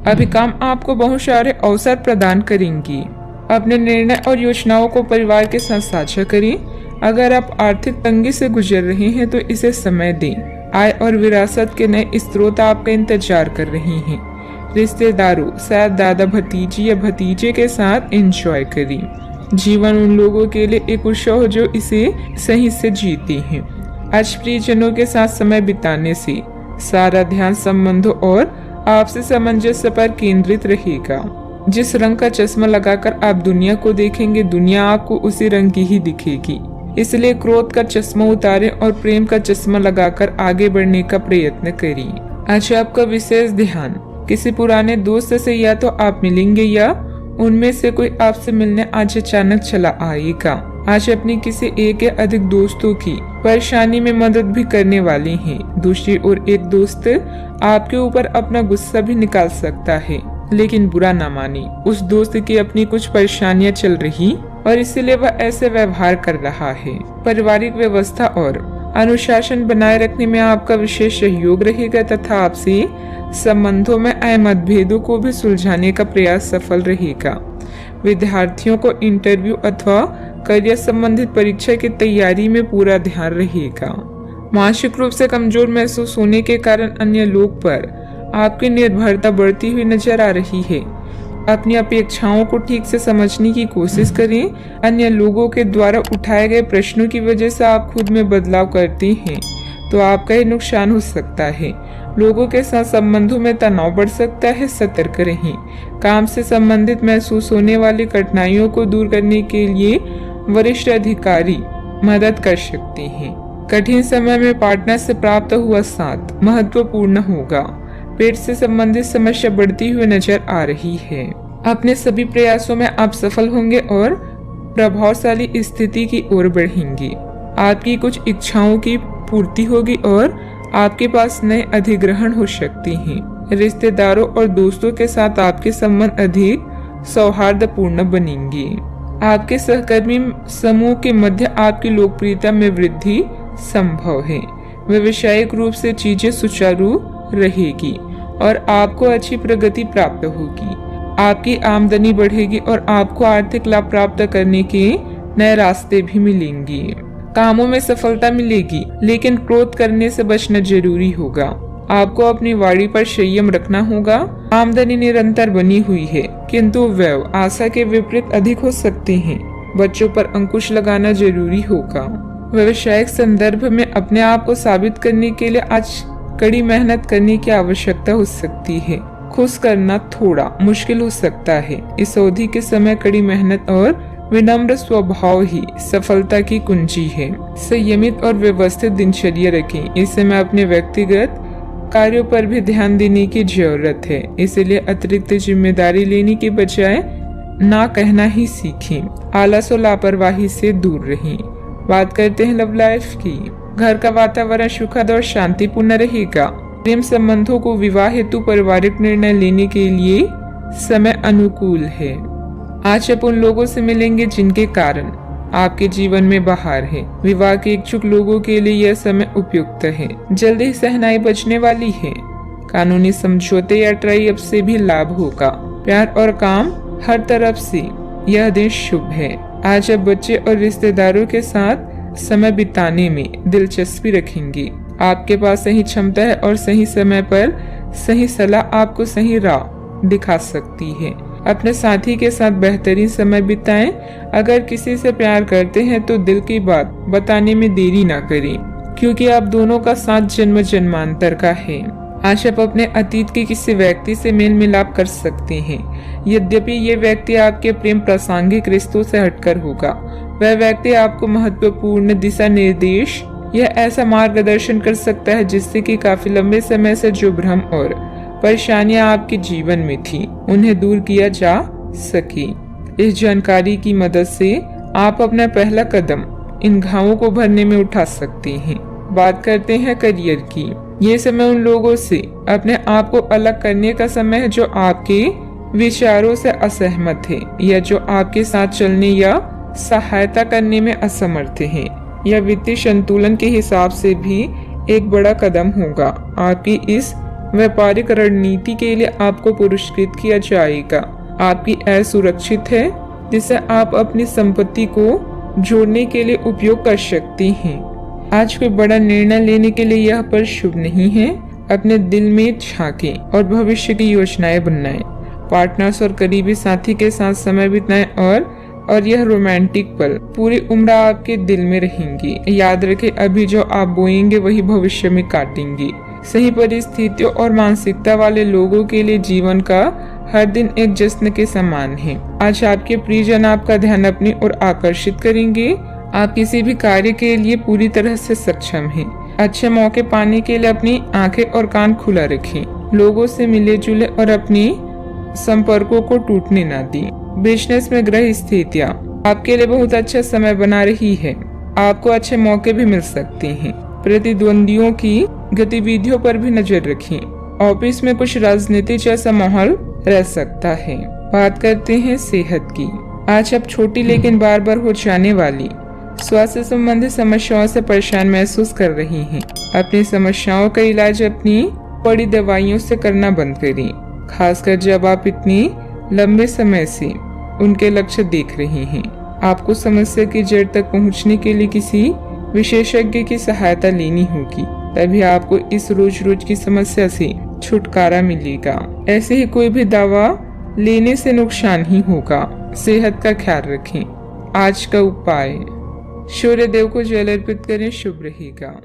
अभी काम आपको बहुत सारे अवसर प्रदान करेंगी। अपने निर्णय और योजनाओं को परिवार के साथ साझा करें। अगर आप आर्थिक तंगी से गुजर रहे हैं तो इसे समय दें। आय और विरासत के नए स्रोत आपका इंतजार कर रहे हैं। रिश्तेदारों, शायद दादा भतीजी या भतीजे के साथ एंजॉय करें। जीवन उन लोगों के लिए एक उत्सव हो जो इसे सही से जीते हैं। आज प्रियजनों के साथ समय बिताने से सारा ध्यान संबंधों और आपसी सामंजस्य पर केंद्रित रहेगा। जिस रंग का चश्मा लगाकर आप दुनिया को देखेंगे, दुनिया आपको उसी रंग की ही दिखेगी। इसलिए क्रोध का चश्मा उतारें और प्रेम का चश्मा लगाकर आगे बढ़ने का प्रयत्न करें। आज आपका विशेष ध्यान किसी पुराने दोस्त से या तो आप मिलेंगे या उनमें से कोई आपसे मिलने आज अचानक चला आएगा। आज अपनी किसी एक या अधिक दोस्तों की परेशानी में मदद भी करने वाले हैं। दूसरी ओर एक दोस्त आपके ऊपर अपना गुस्सा भी निकाल सकता है, लेकिन बुरा ना माने। उस दोस्त की अपनी कुछ परेशानियां चल रही और इसीलिए वह ऐसे व्यवहार कर रहा है। पारिवारिक व्यवस्था और अनुशासन बनाए रखने में आपका विशेष सहयोग रहेगा तथा आपसी संबंधों में आए मतभेदों को भी सुलझाने का प्रयास सफल रहेगा। विद्यार्थियों को इंटरव्यू अथवा करियर संबंधित परीक्षा की तैयारी में पूरा ध्यान रहेगा। मानसिक रूप से कमजोर महसूस होने के कारण अन्य लोग पर आपकी निर्भरता बढ़ती हुई नजर आ रही है। अपनी अपेक्षाओं को ठीक से समझने की कोशिश करें। अन्य लोगों के द्वारा उठाए गए प्रश्नों की वजह से आप खुद में बदलाव करते हैं तो आपका ही नुकसान हो सकता है। लोगों के साथ संबंधों में तनाव बढ़ सकता है, सतर्क रहें। काम से संबंधित महसूस होने वाली कठिनाइयों को दूर करने के लिए वरिष्ठ अधिकारी मदद कर सकते हैं। कठिन समय में पार्टनर से प्राप्त हुआ साथ महत्वपूर्ण होगा। पेट से संबंधित समस्या बढ़ती हुई नजर आ रही है। अपने सभी प्रयासों में आप सफल होंगे और प्रभावशाली स्थिति की ओर बढ़ेंगे। आपकी कुछ इच्छाओं की पूर्ति होगी और आपके पास नए अधिग्रहण हो सकते हैं। रिश्तेदारों और दोस्तों के साथ आपके संबंध अधिक सौहार्दपूर्ण बनेंगे। आपके सहकर्मी समूह के मध्य आपकी लोकप्रियता में वृद्धि संभव है। व्यावसायिक रूप से चीजें सुचारू रहेगी और आपको अच्छी प्रगति प्राप्त होगी। आपकी आमदनी बढ़ेगी और आपको आर्थिक लाभ प्राप्त करने के नए रास्ते भी मिलेंगे। कामों में सफलता मिलेगी, लेकिन क्रोध करने से बचना जरूरी होगा। आपको अपनी वाणी पर संयम रखना होगा। आमदनी निरंतर बनी हुई है, किंतु व्यय आशा के विपरीत अधिक हो सकते हैं। बच्चों पर अंकुश लगाना जरूरी होगा। व्यवसायिक संदर्भ में अपने आप को साबित करने के लिए आज कड़ी मेहनत करने की आवश्यकता हो सकती है। खुश करना थोड़ा मुश्किल हो सकता है। इस अवधि के समय कड़ी मेहनत और विनम्र स्वभाव ही सफलता की कुंजी है। संयमित और व्यवस्थित दिनचर्या रखें। इस समय अपने व्यक्तिगत कार्यों पर भी ध्यान देने की जरूरत है। इसलिए अतिरिक्त जिम्मेदारी लेने के बजाय ना कहना ही सीखें। आलस और लापरवाही से दूर रहें। बात करते हैं लव लाइफ की। घर का वातावरण सुखद और शांतिपूर्ण रहेगा। प्रेम संबंधों को विवाह हेतु पारिवारिक निर्णय लेने के लिए समय अनुकूल है। आज आप उन लोगों से मिलेंगे जिनके कारण आपके जीवन में बहार है। विवाह के इच्छुक लोगों के लिए यह समय उपयुक्त है। जल्दी ही सहनाई बचने वाली है। कानूनी समझौते या ट्राई अप से भी लाभ होगा। प्यार और काम हर तरफ से यह दिन शुभ है। आज आप बच्चे और रिश्तेदारों के साथ समय बिताने में दिलचस्पी रखेंगे। आपके पास सही क्षमता है और सही समय पर सही सलाह आपको सही राह दिखा सकती है। अपने साथी के साथ बेहतरीन समय बिताएं। अगर किसी से प्यार करते हैं तो दिल की बात बताने में देरी ना करें, क्योंकि आप दोनों का साथ जन्म जन्मांतर का है। आज आप अपने अतीत के किसी व्यक्ति से मेल मिलाप कर सकते हैं। यद्यपि ये व्यक्ति आपके प्रेम प्रासंगिक रिश्तों से हटकर होगा। वह व्यक्ति आपको महत्वपूर्ण दिशा निर्देश या ऐसा मार्गदर्शन कर सकता है जिससे कि काफी लंबे समय से जो भ्रम और परेशानियां आपके जीवन में थी उन्हें दूर किया जा सके। इस जानकारी की मदद से आप अपना पहला कदम इन घावों को भरने में उठा सकते हैं। बात करते हैं करियर की। ये समय उन लोगों से अपने आप को अलग करने का समय है जो आपके विचारों से असहमत है या जो आपके साथ चलने या सहायता करने में असमर्थ है। यह वित्तीय संतुलन के हिसाब से भी एक बड़ा कदम होगा। आपकी इस व्यापारिक रणनीति के लिए आपको पुरस्कृत किया जाएगा। आपकी आय सुरक्षित है, जिसे आप अपनी संपत्ति को जोड़ने के लिए उपयोग कर सकती हैं। आज कोई बड़ा निर्णय लेने के लिए यह पल शुभ नहीं है। अपने दिल में झांकें और भविष्य की योजनाएं बनाएं। पार्टनर्स और करीबी साथी के साथ समय बिताएं और यह रोमांटिक पल पूरी उम्र आपके दिल में रहेंगी। याद रखें, अभी जो आप बोएंगे वही भविष्य में काटेंगे। सही परिस्थितियों और मानसिकता वाले लोगों के लिए जीवन का हर दिन एक जश्न के समान है। आज आपके प्रियजन आपका ध्यान अपनी ओर आकर्षित करेंगे। आप किसी भी कार्य के लिए पूरी तरह से सक्षम हैं। अच्छे मौके पाने के लिए अपनी आंखें और कान खुला रखें। लोगों से मिले जुले और अपनी संपर्कों को टूटने न दें। बिजनेस में ग्रह स्थितियाँ आपके लिए बहुत अच्छा समय बना रही है। आपको अच्छे मौके भी मिल सकते हैं। प्रतिद्वंदियों की गतिविधियों पर भी नजर रखें। ऑफिस में कुछ राजनीति जैसा माहौल रह सकता है। बात करते हैं सेहत की। आज आप छोटी लेकिन बार बार हो जाने वाली स्वास्थ्य संबंधी समस्याओं से परेशान महसूस कर रही हैं। अपनी समस्याओं का इलाज अपनी बड़ी दवाइयों से करना बंद करें, खासकर जब आप इतनी लंबे समय से उनके लक्ष्य देख रहे हैं। आपको समस्या की जड़ तक पहुंचने के लिए किसी विशेषज्ञ की सहायता लेनी होगी, तभी आपको इस रोज रोज की समस्या से छुटकारा मिलेगा। ऐसे ही कोई भी दवा लेने से नुकसान ही होगा। सेहत का ख्याल रखें। आज का उपाय, सूर्य देव को जल अर्पित करें, शुभ रहेगा।